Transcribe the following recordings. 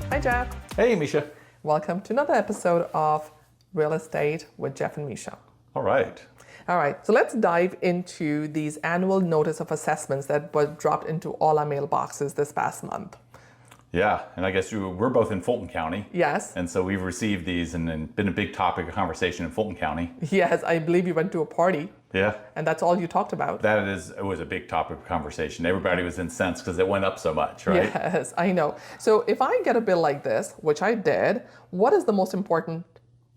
Hi, Jeff. Hey, Misha. Welcome to another episode of Real Estate with Jeff and Misha. All right. All right, so let's dive into these annual notice of assessments that were dropped into all our mailboxes this past month. Yeah, and I guess we're both in Fulton County. Yes. And so we've received these and been a big topic of conversation in Fulton County. Yes, I believe you went to a party. Yeah. And that's all you talked about. It was a big topic of conversation. Everybody was incensed because it went up so much, right? Yes, I know. So if I get a bill like this, which I did, what is the most important?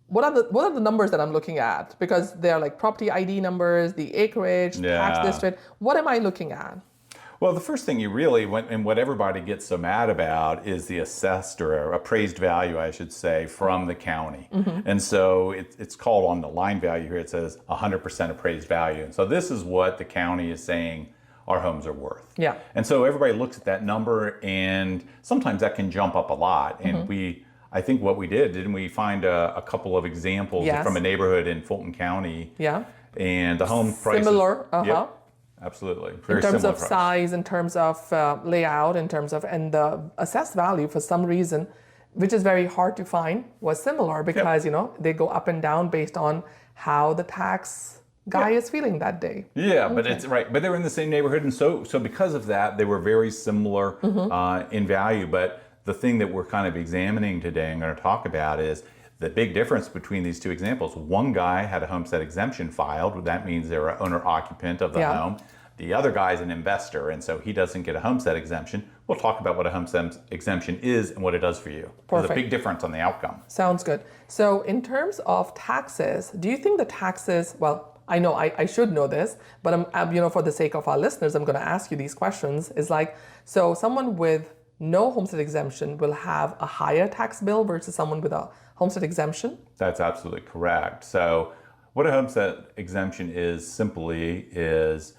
What are the numbers that I'm looking at? Because they're like property ID numbers, the acreage, tax district. What am I looking at? Well, the first thing you really, and what everybody gets so mad about is the assessed or appraised value, I should say, from the county. Mm-hmm. And so it's called on the line value here, it says 100% appraised value. And so this is what the county is saying our homes are worth. Yeah. And so everybody looks at that number, and sometimes that can jump up a lot. And mm-hmm. I think what we didn't we find a couple of examples from a neighborhood in Fulton County? Yeah. And the home prices. Similar. Yep. Absolutely. Very in terms of price. Size, in terms of layout, in terms of, and the assessed value for some reason, which is very hard to find, was similar because, they go up and down based on how the tax guy is feeling that day. Yeah, okay. But it's right. But they were in the same neighborhood. And so because of that, they were very similar in value. But the thing that we're kind of examining today and going to talk about is the big difference between these two examples. One guy had a homestead exemption filed. That means they're an owner-occupant of the home. The other guy is an investor, and so he doesn't get a homestead exemption. We'll talk about what a homestead exemption is and what it does for you. Perfect. There's a big difference on the outcome. Sounds good. So in terms of taxes, do you think the taxes, well, I know I should know this, but I'm for the sake of our listeners, I'm going to ask you these questions. Is like, so someone with no homestead exemption will have a higher tax bill versus someone with a homestead exemption? That's absolutely correct. So what a homestead exemption is simply is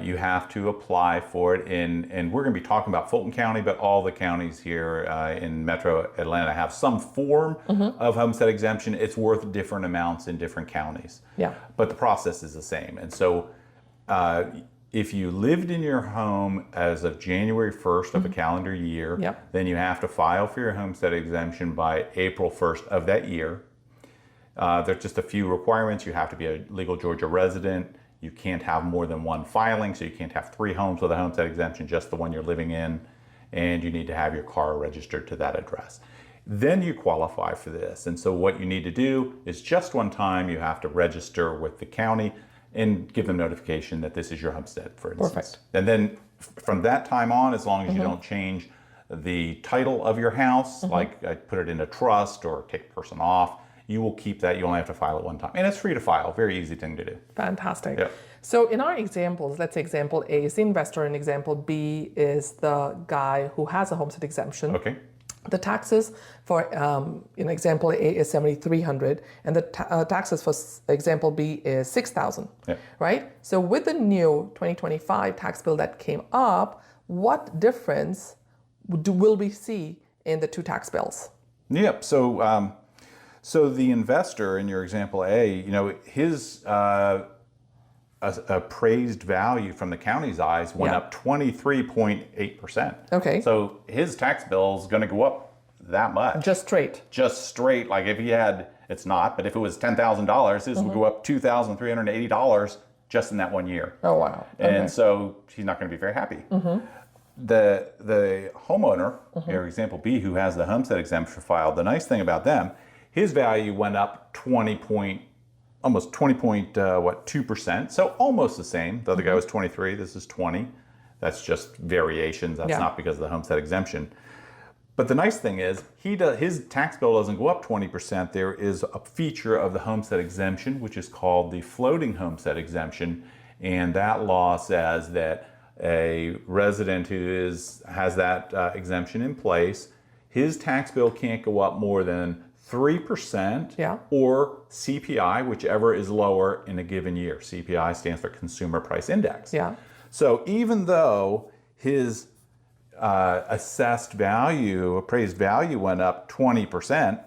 you have to apply for it and we're going to be talking about Fulton County, but all the counties here in Metro Atlanta have some form of homestead exemption. It's worth different amounts in different counties. Yeah. But the process is the same. And so if you lived in your home as of January 1st of a calendar year, then you have to file for your homestead exemption by April 1st of that year. There's just a few requirements. You have to be a legal Georgia resident. You can't have more than one filing, so you can't have 3 homes with a homestead exemption, just the one you're living in. And you need to have your car registered to that address. Then you qualify for this. And so what you need to do is just one time you have to register with the county and give them notification that this is your homestead, for instance. Perfect. And then from that time on, as long as you don't change the title of your house, like I put it in a trust or take a person off, you will keep that. You only have to file it one time. And it's free to file. Very easy thing to do. Fantastic. Yeah. So in our examples, let's say example A is the investor and example B is the guy who has a homestead exemption. Okay. The taxes for in example A is $7,300 and the taxes for example B is $6,000, right? So with the new 2025 tax bill that came up, what difference will we see in the two tax bills? Yep. So the investor in your example A, his appraised value from the county's eyes went up 23.8%. Okay. So his tax bill is going to go up that much. Just straight. Just straight. Like if he had, it's not, but if it was $10,000, his would go up $2,380 just in that 1 year. Oh, wow. And so he's not going to be very happy. The homeowner, your example B, who has the homestead exemption filed, the nice thing about them, his value went up almost 20.2%. So almost the same. The other guy was 23. This is 20. That's just variations. That's not because of the homestead exemption. But the nice thing is his tax bill doesn't go up 20%. There is a feature of the homestead exemption, which is called the floating homestead exemption. And that law says that a resident who has that exemption in place, his tax bill can't go up more than 3% or CPI, whichever is lower in a given year. CPI stands for Consumer Price Index. Yeah. So even though his assessed value, appraised value went up 20%,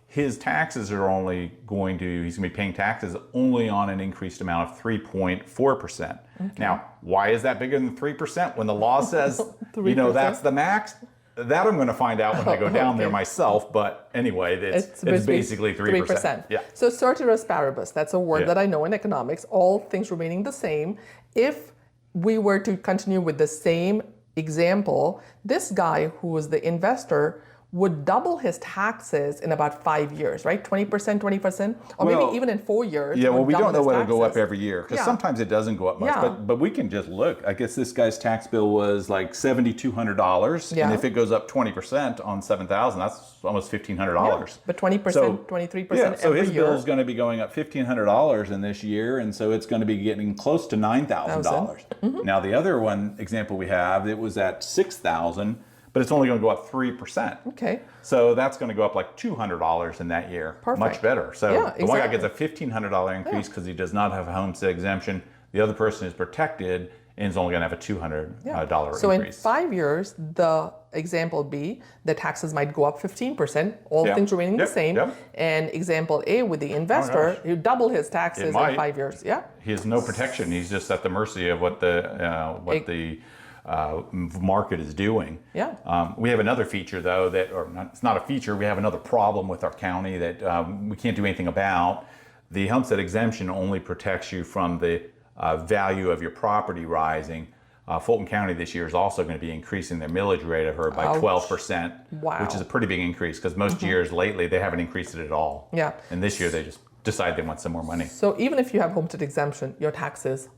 his taxes are he's going to be paying taxes only on an increased amount of 3.4%. Okay. Now, why is that bigger than 3% when the law says, that's the max? That I'm going to find out when I go down there Okay. myself. But anyway, it's basically 3%. Yeah. So ceteris paribus, that's a word Yeah. that I know in economics, all things remaining the same. If we were to continue with the same example, this guy who was the investor would double his taxes in about 5 years, right? 20%, 20%, or Well, maybe even in 4 years. Yeah, well, would we don't double know his whether it'll go up taxes. every year because Yeah. sometimes it doesn't go up much. Yeah. But we can just look. I guess this guy's tax bill was like $7,200, Yeah. and if it goes up 20% on 7,000, that's almost $1,500. But 20%, So- 23% Yeah, so every his year. bill is going to be going up $1,500 in this year, and so it's going to be getting close to $9,000. Mm-hmm. Now the other one example we have, it was at $6,000, but it's only going to go up 3%. Okay. So that's going to go up like $200 in that year. Perfect. Much better. So Yeah, the one guy exactly. gets a $1,500 increase because he does not have a homestead exemption. The other person is protected and is only going to have a $200 So in increase. 5 years, the example B, the taxes might go up 15%, all Yeah. things remaining Yep, the same. yep. And example A with the investor, gosh. you double his taxes in might. 5 years. Yeah. He has no protection. He's just at the mercy of what the market is doing. Yeah. We have another feature though that, or not, it's not a feature. We have another problem with our county that we can't do anything about. The homestead exemption only protects you from the value of your property rising. Fulton County this year is also going to be increasing their millage rate of her by Ouch. 12%, Wow. which is a pretty big increase because most years lately they haven't increased it at all. Yeah. And this year they just decide they want some more money. So even if you have homestead exemption, your taxes.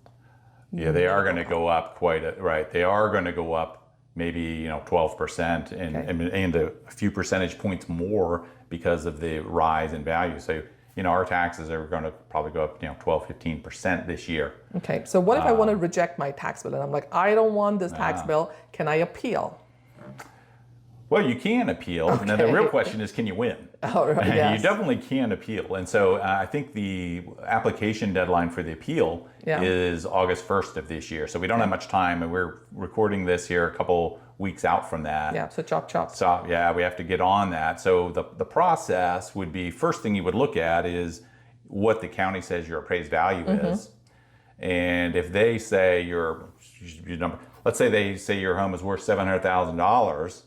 Yeah, they are going to go up right. They are going to go up maybe 12% and a few percentage points more because of the rise in value. So our taxes are going to probably go up 12-15% this year. Okay. So what if I want to reject my tax bill and I'm like, I don't want this tax bill. Can I appeal? Well, you can appeal. Now the real question is, can you win? Oh, right, yes. You definitely can appeal. And so I think the application deadline for the appeal Yeah. is August 1st of this year. So we don't have much time, and we're recording this here a couple weeks out from that. Yeah. So chop chop. So yeah, we have to get on that. So the process would be, first thing you would look at is what the county says your appraised value is. And if they say your number, let's say they say your home is worth $700,000,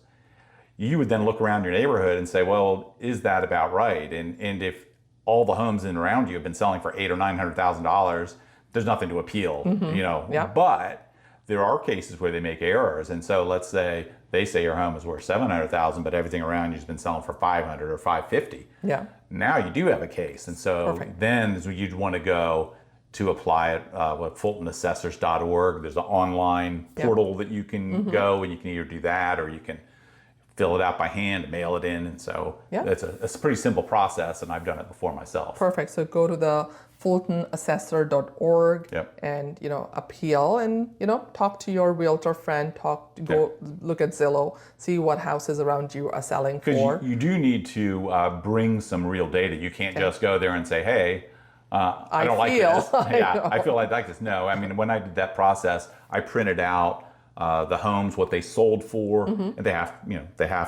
you would then look around your neighborhood and say, well, is that about right? And if all the homes in around you have been selling for $800,000 or $900,000, there's nothing to appeal, Yeah. But there are cases where they make errors. And so let's say they say your home is worth $700,000, but everything around you has been selling for $500,000 or $550,000. Yeah. Now you do have a case. And so Perfect. then you'd want to go to apply at FultonAssessors.org. There's an online portal that you can go, and you can either do that or you can fill it out by hand, mail it in. And so Yeah. it's a pretty simple process, and I've done it before myself. Perfect. So go to the FultonAssessor.org Yep. and appeal and talk to your realtor friend. Go look at Zillow, see what houses around you are selling Because for. you do need to bring some real data. You can't just go there and say, hey, I don't like feel- this. I Yeah, know. I feel I like this. No, I mean, when I did that process, I printed out the homes, what they sold for, and they have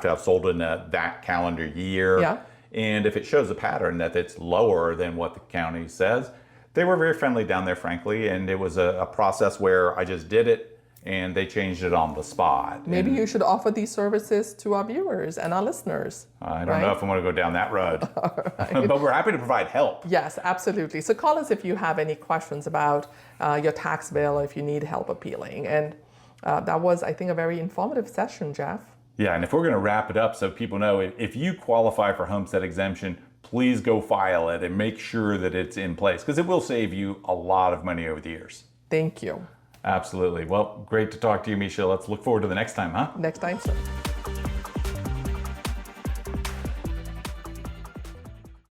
to have sold in that calendar year. Yeah. And if it shows a pattern that it's lower than what the county says, they were very friendly down there, frankly. And it was a process where I just did it, and they changed it on the spot. Maybe And you should offer these services to our viewers and our listeners. I don't know if I want to go down that road, but we're happy to provide help. Yes, absolutely. So call us if you have any questions about your tax bill or if you need help appealing. And that was, I think, a very informative session, Jeff. Yeah, and if we're going to wrap it up so people know, if you qualify for homestead exemption, please go file it and make sure that it's in place because it will save you a lot of money over the years. Thank you. Absolutely. Well, great to talk to you, Misha. Let's look forward to the next time, huh? Next time, sir.